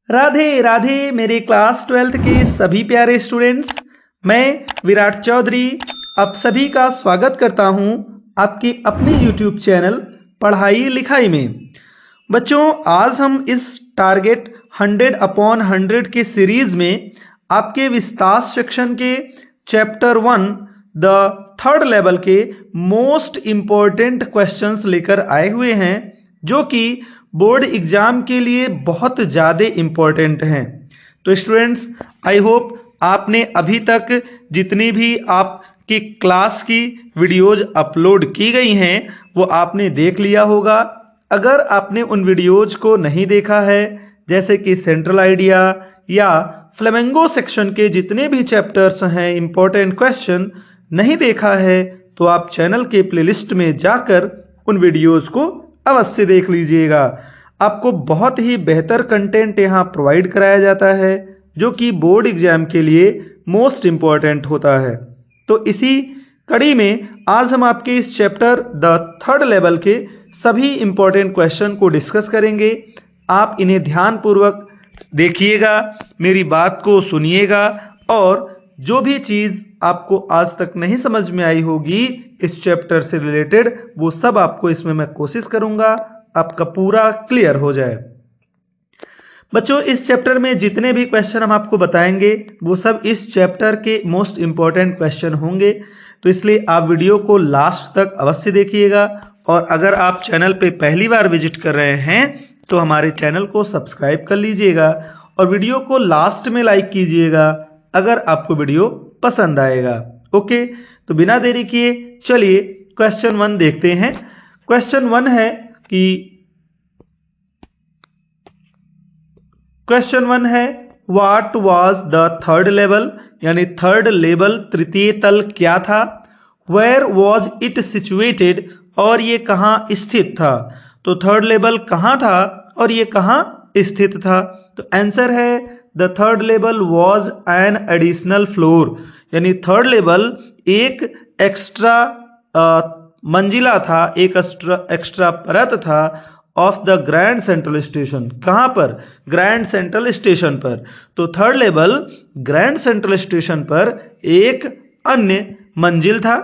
राधे राधे मेरे class 12th के सभी प्यारे स्टूडेंट्स। मैं विराट चौधरी आप सभी का स्वागत करता हूं आपके अपने YouTube चैनल पढ़ाई लिखाई में। बच्चों, आज हम इस टारगेट 100 अपॉन 100 के सीरीज में आपके विस्तार सेक्शन के चैप्टर 1 द थर्ड लेवल के मोस्ट इंपॉर्टेंट क्वेश्चंस लेकर आए हुए हैं, जो कि बोर्ड एग्जाम के लिए बहुत ज़्यादा इम्पोर्टेंट हैं। तो स्टूडेंट्स, आई होप आपने अभी तक जितनी भी आपकी क्लास की वीडियोज अपलोड की गई हैं वो आपने देख लिया होगा। अगर आपने उन वीडियोज को नहीं देखा है, जैसे कि सेंट्रल आइडिया या फ्लेमेंगो सेक्शन के जितने भी चैप्टर्स हैं इम्पोर्टेंट क्वेश्चन नहीं देखा है, तो आप चैनल के प्लेलिस्ट में जाकर उन वीडियोज को अवश्य देख लीजिएगा। आपको बहुत ही बेहतर कंटेंट यहाँ प्रोवाइड कराया जाता है, जो कि बोर्ड एग्जाम के लिए मोस्ट इम्पॉर्टेंट होता है। तो इसी कड़ी में आज हम आपके इस चैप्टर द थर्ड लेवल के सभी इम्पॉर्टेंट क्वेश्चन को डिस्कस करेंगे। आप इन्हें ध्यानपूर्वक देखिएगा, मेरी बात को सुनिएगा, और जो भी चीज़ आपको आज तक नहीं समझ में आई होगी इस चैप्टर से रिलेटेड, वो सब आपको इसमें मैं कोशिश करूंगा आपका पूरा क्लियर हो जाए। बच्चों, इस चैप्टर में जितने भी क्वेश्चन हम आपको बताएंगे वो सब इस चैप्टर के मोस्ट इंपॉर्टेंट क्वेश्चन होंगे, तो इसलिए आप वीडियो को लास्ट तक अवश्य देखिएगा। और अगर आप चैनल पे पहली बार विजिट कर रहे हैं तो हमारे चैनल को सब्सक्राइब कर लीजिएगा और वीडियो को लास्ट में लाइक कीजिएगा अगर आपको वीडियो पसंद आएगा। ओके, तो बिना देरी किए चलिए क्वेश्चन 1 देखते हैं। क्वेश्चन 1 है कि क्वेश्चन 1 है what was the third level, यानी थर्ड लेवल तृतीय तल क्या था। वेयर वाज इट सिचुएटेड, और ये कहाँ स्थित था। तो थर्ड लेवल कहाँ था और ये कहाँ स्थित था। तो आंसर है the third level was an additional floor, यानी थर्ड लेवल एक एक्स्ट्रा मंजिला था, एक एक्स्ट्रा परत था of the grand central station. कहाँ पर? ग्रैंड सेंट्रल स्टेशन पर। तो third level grand central station पर एक अन्य मंजिल था।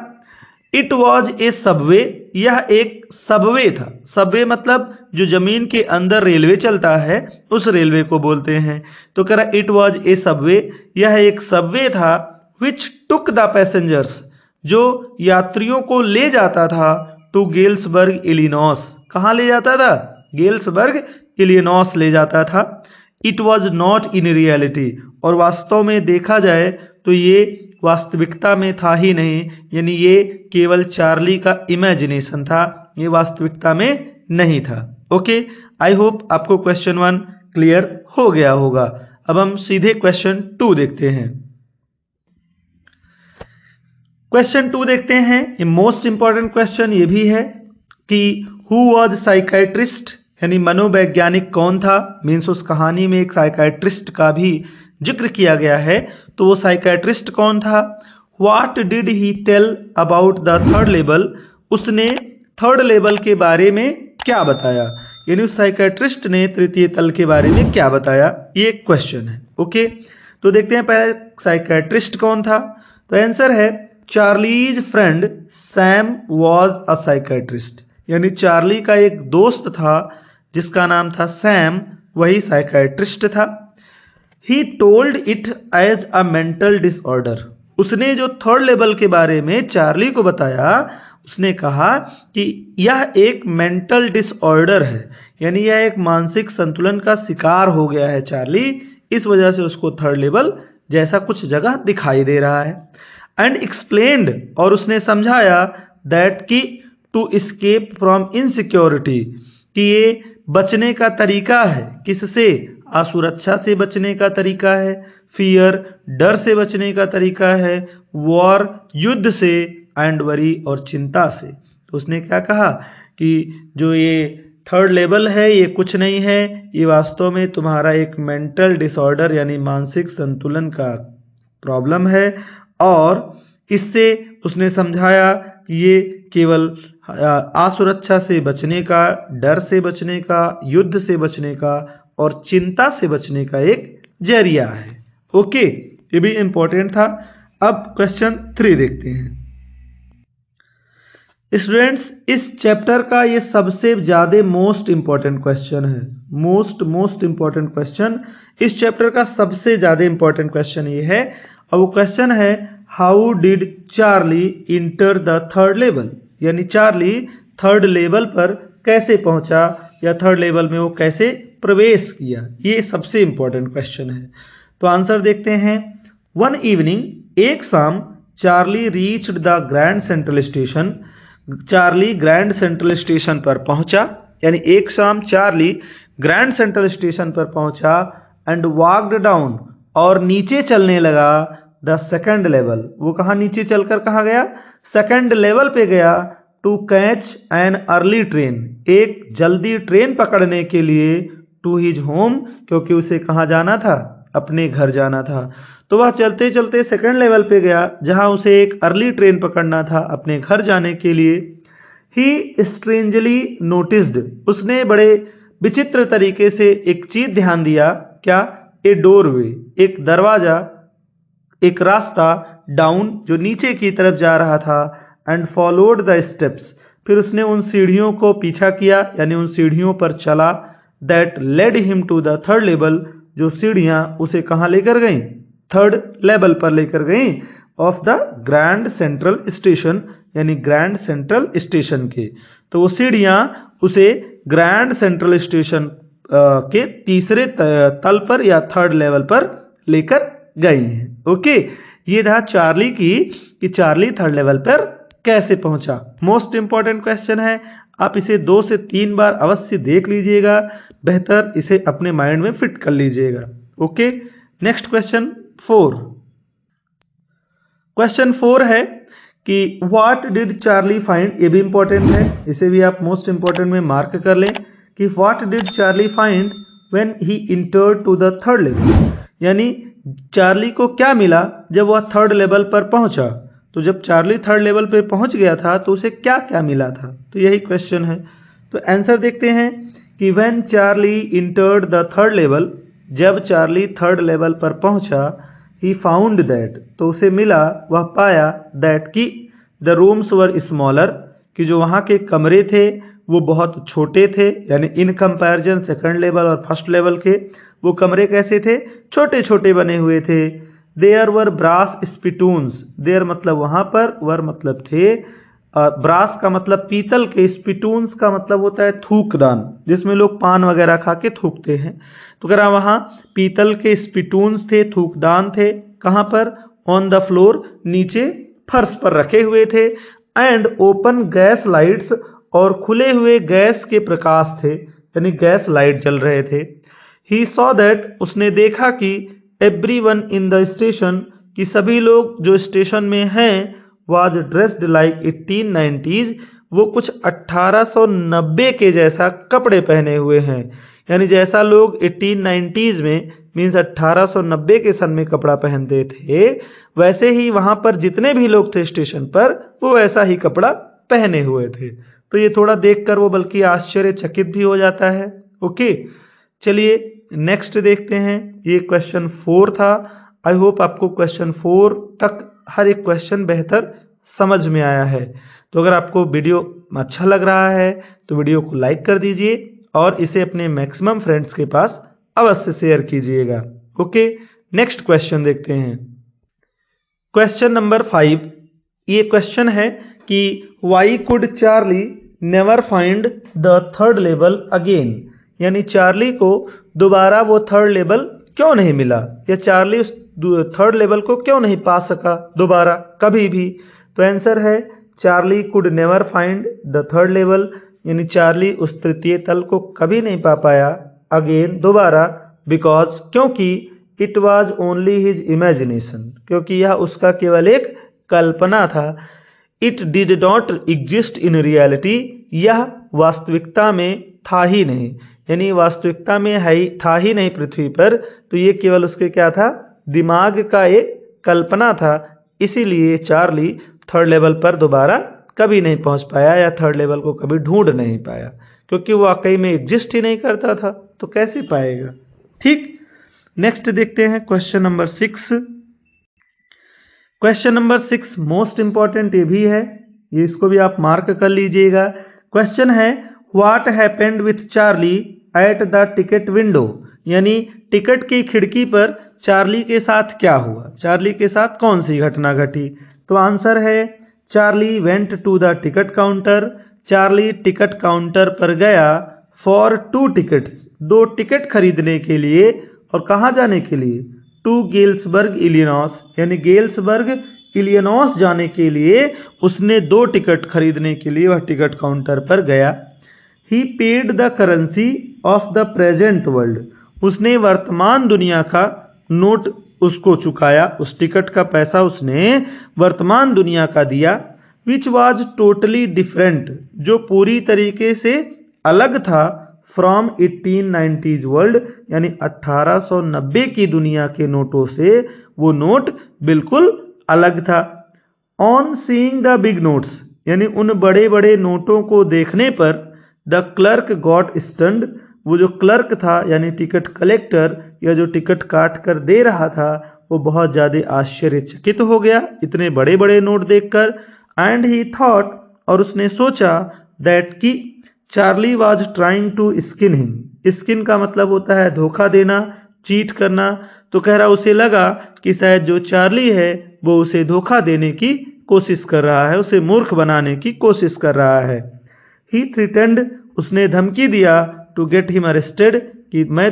इट वॉज ए सबवे, यह एक सबवे था। सबवे मतलब जो जमीन के अंदर रेलवे चलता है उस रेलवे को बोलते हैं। तो कह रहा इट वॉज ए सबवे, यह एक सबवे था विच टुक द पैसेंजर्स, जो यात्रियों को ले जाता था टू गेल्सबर्ग इलिनॉस। कहाँ ले जाता था? गेल्सबर्ग इलिनॉस ले जाता था। It was not in reality, और वास्तव में देखा जाए तो ये वास्तविकता में था ही नहीं, यानी ये केवल चार्ली का इमेजिनेशन था, ये वास्तविकता में नहीं था। ओके, आई होप आपको क्वेश्चन 1 क्लियर हो गया होगा। अब हम सीधे क्वेश्चन 2 देखते हैं। क्वेश्चन 2 देखते हैं। ये मोस्ट इंपॉर्टेंट क्वेश्चन ये भी है कि हु वाज साइकाइट्रिस्ट, यानी मनोवैज्ञानिक कौन था। मीन्स उस कहानी में एक साइकाइट्रिस्ट का भी जिक्र किया गया है, तो वो साइकाइट्रिस्ट कौन था। What did he tell about the third level, उसने थर्ड लेवल के बारे में क्या बताया, यानी उस साइकाइट्रिस्ट ने तृतीय तल के बारे में क्या बताया, ये क्वेश्चन है। ओके, तो देखते हैं पहले साइकाइट्रिस्ट कौन था। तो आंसर है Charlie's friend Sam was a psychiatrist, यानी चार्ली का एक दोस्त था जिसका नाम था सैम, वही साइकाइट्रिस्ट था। He told it as a mental disorder, उसने जो थर्ड लेवल के बारे में चार्ली को बताया, उसने कहा कि यह एक मेंटल डिसऑर्डर है, यानी यह एक मानसिक संतुलन का शिकार हो गया है चार्ली, इस वजह से उसको थर्ड लेवल जैसा कुछ जगह दिखाई दे रहा है। एंड एक्सप्लेन्ड, और उसने समझाया दैट कि टू एस्केप फ्रॉम इनसिक्योरिटी, कि ये बचने का तरीका है। किससे? असुरक्षा से बचने का तरीका है, फियर डर से बचने का तरीका है, वॉर युद्ध से, एंड वरी और चिंता से। तो उसने क्या कहा कि जो ये थर्ड लेवल है ये कुछ नहीं है, ये वास्तव में तुम्हारा एक मेंटल डिसऑर्डर यानी मानसिक संतुलन का प्रॉब्लम है, और इससे उसने समझाया कि ये केवल असुरक्षा से बचने का, डर से बचने का, युद्ध से बचने का और चिंता से बचने का एक जरिया है। ओके, ये भी इंपॉर्टेंट था। अब क्वेश्चन 3 देखते हैं। स्टूडेंट्स, इस चैप्टर का ये सबसे ज्यादा मोस्ट इंपॉर्टेंट क्वेश्चन है। मोस्ट इंपॉर्टेंट क्वेश्चन, इस चैप्टर का सबसे ज्यादा इंपॉर्टेंट क्वेश्चन ये है, और वो क्वेश्चन है how did Charlie enter the third level, यानी चार्ली थर्ड लेवल पर कैसे पहुंचा या थर्ड लेवल में वो कैसे प्रवेश किया। ये सबसे इंपॉर्टेंट क्वेश्चन है। तो आंसर देखते हैं। वन इवनिंग, एक शाम, Charlie reached the grand central station, Charlie grand central station पर पहुंचा, यानी एक शाम चार्ली ग्रैंड सेंट्रल स्टेशन पर पहुंचा, एंड वॉक्ड डाउन, और नीचे चलने लगा, द सेकंड लेवल, वो कहाँ नीचे चलकर कहाँ गया, सेकंड लेवल पे गया, to catch an early train, एक जल्दी ट्रेन पकड़ने के लिए, टू हिज होम, क्योंकि उसे कहाँ जाना था, अपने घर जाना था। तो वह चलते चलते सेकंड लेवल पे गया जहां उसे एक अर्ली ट्रेन पकड़ना था अपने घर जाने के लिए। ही स्ट्रेंजली नोटिस्ड, उसने बड़े विचित्र तरीके से एक चीज ध्यान दिया, क्या, ए डोरवे, एक दरवाजा, एक रास्ता, डाउन, जो नीचे की तरफ जा रहा था, एंड फॉलोड द स्टेप्स, फिर उसने उन सीढ़ियों को पीछा किया, यानी उन सीढ़ियों पर चला, that led him to the third level, जो सीढ़ियां उसे कहां लेकर गईं, थर्ड लेवल पर लेकर गई, of the grand central station, यानी ग्रैंड सेंट्रल स्टेशन के। तो वो सीढ़ियां उसे ग्रैंड सेंट्रल स्टेशन के तीसरे तल पर या थर्ड लेवल पर लेकर गई हैं। ओके, ये था चार्ली की, कि चार्ली थर्ड लेवल पर कैसे पहुंचा। मोस्ट इंपॉर्टेंट क्वेश्चन है, आप इसे 2 से 3 बार अवश्य देख लीजिएगा, बेहतर इसे अपने माइंड में फिट कर लीजिएगा। Okay, next question 4। क्वेश्चन 4 है कि व्हाट डिड चार्ली फाइंड, ये भी इंपॉर्टेंट है, इसे भी आप मोस्ट इंपॉर्टेंट में मार्क कर लें कि what did Charlie find when he entered to the third level, यानी चार्ली को क्या मिला जब वह थर्ड लेवल पर पहुंचा। तो जब चार्ली थर्ड लेवल पर पहुंच गया था तो उसे क्या क्या मिला था, तो यही क्वेश्चन है। तो आंसर देखते हैं कि when Charlie entered the third level, जब चार्ली थर्ड लेवल पर पहुंचा, ही फाउंड दैट, तो उसे मिला, वह पाया, दैट की द रूम्स वर स्मॉलर, कि जो वहाँ के कमरे थे वो बहुत छोटे थे, यानी इन कंपैरिजन सेकंड लेवल और फर्स्ट लेवल के वो कमरे कैसे थे, छोटे छोटे बने हुए थे। देयर वर ब्रास स्पिटून्स, देयर मतलब वहाँ पर, वर मतलब थे, ब्रास का मतलब पीतल के, स्पिटून्स का मतलब होता है थूकदान, जिसमें लोग पान वगैरह खा के थूकते हैं। तो कह रहा वहां पीतल के स्पिटून्स थे, थूकदान थे, कहां पर, ऑन द फ्लोर, नीचे फर्श पर रखे हुए थे, एंड ओपन गैस लाइट्स, और खुले हुए गैस के प्रकाश थे, यानी गैस लाइट जल रहे थे। ही सॉ दैट, उसने देखा कि एवरीवन इन द स्टेशन, कि सभी लोग जो स्टेशन में हैं, वाज ड्रेस्ड लाइक 1890s, वो कुछ 1890 के जैसा कपड़े पहने हुए हैं, यानी जैसा लोग 1890s में मीन्स 1890 के सन में कपड़ा पहनते थे, वैसे ही वहां पर जितने भी लोग थे स्टेशन पर वो वैसा ही कपड़ा पहने हुए थे। तो ये थोड़ा देखकर वो बल्कि आश्चर्यचकित भी हो जाता है। ओके, चलिए नेक्स्ट देखते हैं। ये क्वेश्चन 4 था। आई होप आपको क्वेश्चन 4 तक हर एक क्वेश्चन बेहतर समझ में आया है। तो अगर आपको वीडियो अच्छा लग रहा है तो वीडियो को लाइक कर दीजिए और इसे अपने मैक्सिमम फ्रेंड्स के पास अवश्य शेयर कीजिएगा। ओके, नेक्स्ट क्वेश्चन देखते हैं। क्वेश्चन नंबर 5, ये क्वेश्चन है कि Y could Charlie never find the third level again, यानी चार्ली को दोबारा वो थर्ड लेवल क्यों नहीं मिला, या चार्ली उस थर्ड लेवल को क्यों नहीं पा सका दोबारा कभी भी। तो आंसर है Charlie could never find the third level, यानी चार्ली उस तृतीय तल को कभी नहीं पा पाया अगेन दोबारा, बिकॉज क्योंकि it was only his imagination, क्योंकि यह उसका केवल एक कल्पना था। It did not exist in reality, यह वास्तविकता में था ही नहीं, यानी वास्तविकता में था ही नहीं पृथ्वी पर, तो ये केवल उसके क्या था, दिमाग का एक कल्पना था। इसीलिए चार्ली थर्ड लेवल पर दोबारा कभी नहीं पहुंच पाया या थर्ड लेवल को कभी ढूंढ नहीं पाया, क्योंकि वो वाकई में एग्जिस्ट ही नहीं करता था। तो कैसे पाएगा। ठीक, नेक्स्ट देखते हैं question number 6। Question number 6 most important ये भी है, ये इसको भी आप मार्क कर लीजिएगा। क्वेश्चन है what happened with Charlie at the ticket window, यानी टिकट की खिड़की पर चार्ली के साथ क्या हुआ, चार्ली के साथ कौन सी घटना घटी। तो आंसर है Charlie went to the ticket counter, Charlie ticket counter पर गया फॉर 2 टिकट्स, 2 टिकट खरीदने के लिए, और कहाँ जाने के लिए, टू गेल्सबर्ग इलिनॉस, यानी गेल्सबर्ग इलिनॉस जाने के लिए उसने 2 टिकट खरीदने के लिए वह टिकट काउंटर पर गया। He paid the currency of the present world, उसने वर्तमान दुनिया का नोट उसको चुकाया, उस टिकट का पैसा उसने वर्तमान दुनिया का दिया। विच वॉज टोटली डिफरेंट, जो पूरी तरीके से अलग था, फ्रॉम 1890s वर्ल्ड, यानी 1890 की दुनिया के नोटों से वो नोट बिल्कुल अलग था। On seeing the big notes, यानी उन बड़े बड़े नोटों को देखने पर, द क्लर्क गॉट स्टन्ड, वो जो क्लर्क था यानी टिकट कलेक्टर या जो टिकट काट कर दे रहा था वो बहुत ज़्यादा आश्चर्यचकित हो गया इतने बड़े बड़े नोट देखकर। एंड ही थॉट, और उसने सोचा, दैट कि Charlie was trying to skin him, skin का मतलब होता है धोखा देना, चीट करना, तो कह रहा उसे लगा कि शायद जो चार्ली है वो उसे धोखा देने की कोशिश कर रहा है, उसे मूर्ख बनाने की कोशिश कर रहा है। ही थ्रेटेंड, उसने धमकी दिया, टू गेट हिम अरेस्टेड, कि मैं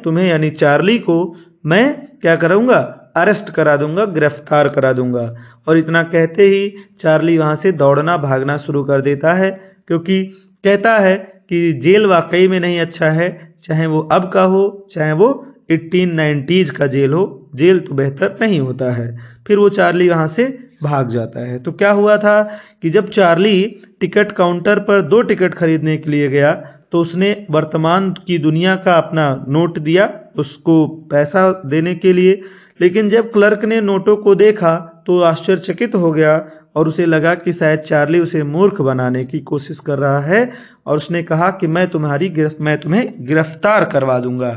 तुम्हें यानी चार्ली को मैं क्या करूंगा, अरेस्ट करा दूंगा, गिरफ्तार करा दूंगा। और इतना कहते ही चार्ली वहां से दौड़ना भागना शुरू कर देता है, क्योंकि कहता है कि जेल वाकई में नहीं अच्छा है, चाहे वो अब का हो चाहे वो 1890s का जेल हो, जेल तो बेहतर नहीं होता है। फिर वो चार्ली वहां से भाग जाता है। तो क्या हुआ था कि जब चार्ली टिकट काउंटर पर 2 टिकट खरीदने के लिए गया तो उसने वर्तमान की दुनिया का अपना नोट दिया उसको पैसा देने के लिए, लेकिन जब क्लर्क ने नोटों को देखा तो आश्चर्यचकित हो गया और उसे लगा कि शायद चार्ली उसे मूर्ख बनाने की कोशिश कर रहा है, और उसने कहा कि मैं तुम्हें गिरफ्तार करवा दूंगा।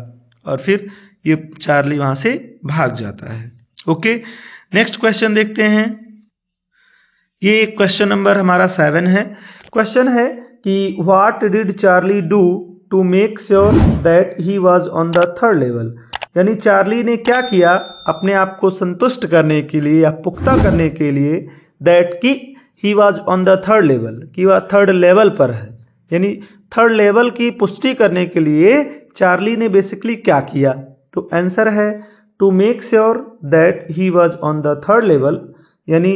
और फिर ये चार्ली वहां से भाग जाता है। ओके, नेक्स्ट क्वेश्चन देखते हैं। ये क्वेश्चन नंबर हमारा 7 है। क्वेश्चन है कि what did Charlie do to make sure that he was on the 3rd level, यानी चार्ली ने क्या किया अपने आप को संतुष्ट करने के लिए या पुख्ता करने के लिए, दैट कि ही was on the 3rd level, कि वह 3rd लेवल पर है, यानी 3rd लेवल की पुष्टि करने के लिए चार्ली ने बेसिकली क्या किया। तो आंसर है to make sure that he was on the 3rd level, यानी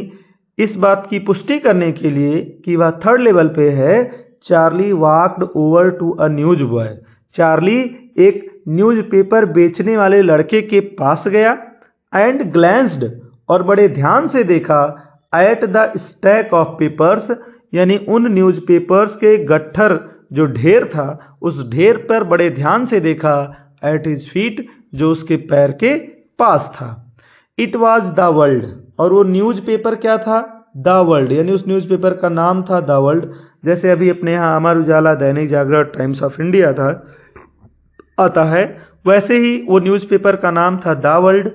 इस बात की पुष्टि करने के लिए कि वह 3rd लेवल पे है, Charlie walked over to a news boy, Charlie एक न्यूज़पेपर बेचने वाले लड़के के पास गया, एंड ग्लैंस्ड, और बड़े ध्यान से देखा, at the stack of papers, यानी उन न्यूज़पेपर्स के गट्ठर जो ढेर था उस ढेर पर बड़े ध्यान से देखा, एट हिज फीट, जो उसके पैर के पास था। इट वॉज द वर्ल्ड, और वो न्यूज़पेपर क्या था, द वर्ल्ड, यानी उस न्यूज़पेपर का नाम था द वर्ल्ड। जैसे अभी अपने यहाँ Amar Ujala, Dainik Jagran, times of India आता है, वैसे ही वो न्यूज़पेपर का नाम था the world.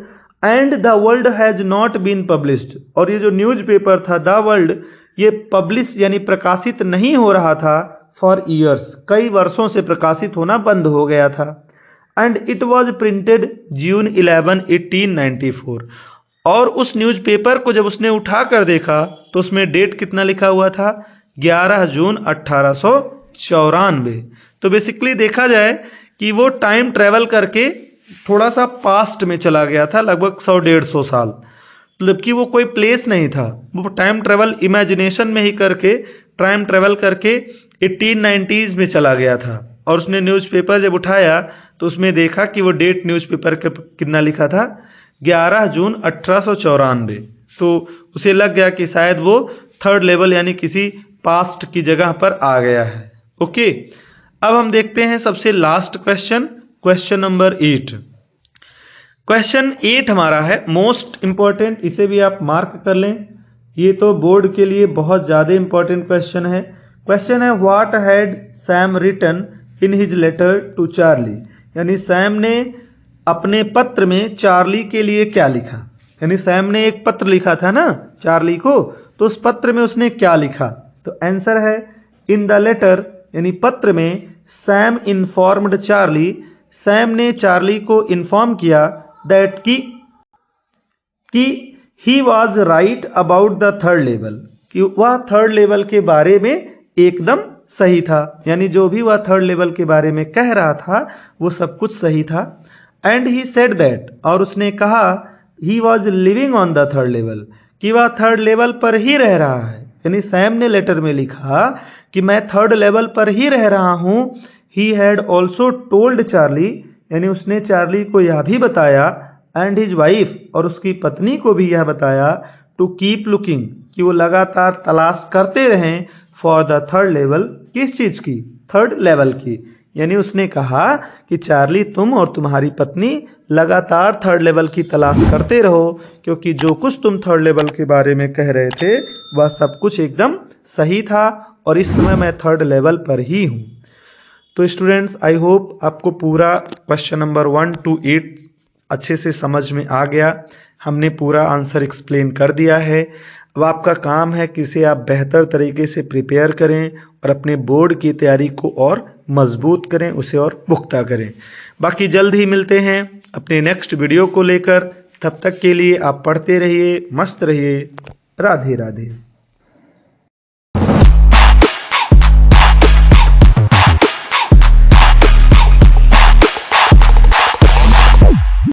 And the world has not been published, और ये जो न्यूज़पेपर था द वर्ल्ड ये पब्लिश यानी प्रकाशित नहीं हो रहा था, फॉर ईयर्स, कई वर्षों से प्रकाशित होना बंद हो गया था। एंड इट वॉज प्रिंटेड जून 11, 1894, और उस न्यूज़पेपर को जब उसने उठा कर देखा तो उसमें डेट कितना लिखा हुआ था, 11 जून 1894। तो बेसिकली देखा जाए कि वो टाइम ट्रेवल करके थोड़ा सा पास्ट में चला गया था, लगभग 100-150 साल, मतलब कि वो कोई प्लेस नहीं था, वो टाइम ट्रेवल इमेजिनेशन में ही करके टाइम ट्रेवल करके 1890s में चला गया था। और उसने न्यूज़पेपर जब उठाया तो उसमें देखा कि वो डेट न्यूज़पेपर के कितना लिखा था, 11 जून 1894। तो उसे लग गया कि शायद वो 3rd लेवल यानी किसी पास्ट की जगह पर आ गया है। ओके, अब हम देखते हैं सबसे last question, question number 8। Question 8 हमारा है मोस्ट इंपॉर्टेंट, इसे भी आप मार्क कर लें, ये तो बोर्ड के लिए बहुत ज़्यादा इंपॉर्टेंट क्वेश्चन है। क्वेश्चन है what had Sam written in his letter to Charlie, यानी सैम ने अपने पत्र में चार्ली के लिए क्या लिखा। यानी सैम ने एक पत्र लिखा था ना चार्ली को, तो उस पत्र में उसने क्या लिखा। तो आंसर है इन द लेटर, यानी पत्र में सैम इन्फॉर्म्ड चार्ली, सैम ने चार्ली को इन्फॉर्म किया दैट कि he was right about the third level, कि वह थर्ड लेवल के बारे में एकदम सही था। यानी जो भी वह थर्ड लेवल के बारे में कह रहा था वो सब कुछ सही था। एंड ही सेड दैट, और उसने कहा he was living on the third level, कि वह थर्ड लेवल पर ही रह रहा है। यानी सैम ने लेटर में लिखा कि मैं थर्ड लेवल पर ही रह रहा हूं। He had also told Charlie, यानी उसने चार्ली को यह भी बताया, एंड हिज वाइफ, और उसकी पत्नी को भी यह बताया, टू कीप लुकिंग, कि वो लगातार तलाश करते रहें फॉर द थर्ड लेवल, किस चीज की, थर्ड लेवल की। यानी उसने कहा कि चार्ली तुम और तुम्हारी पत्नी लगातार थर्ड लेवल की तलाश करते रहो, क्योंकि जो कुछ तुम थर्ड लेवल के बारे में कह रहे थे वह सब कुछ एकदम सही था, और इस समय मैं थर्ड लेवल पर ही हूं। तो स्टूडेंट्स, आई होप आपको पूरा क्वेश्चन नंबर 1 to 8 अच्छे से समझ में आ गया। हमने पूरा आंसर एक्सप्लेन कर दिया है। अब आपका काम है कि इसे आप बेहतर तरीके से प्रिपेयर करें और अपने बोर्ड की तैयारी को और मजबूत करें, उसे और पुख्ता करें। बाकी जल्द ही मिलते हैं अपने नेक्स्ट वीडियो को लेकर। तब तक के लिए आप पढ़ते रहिए, मस्त रहिए। राधे राधे।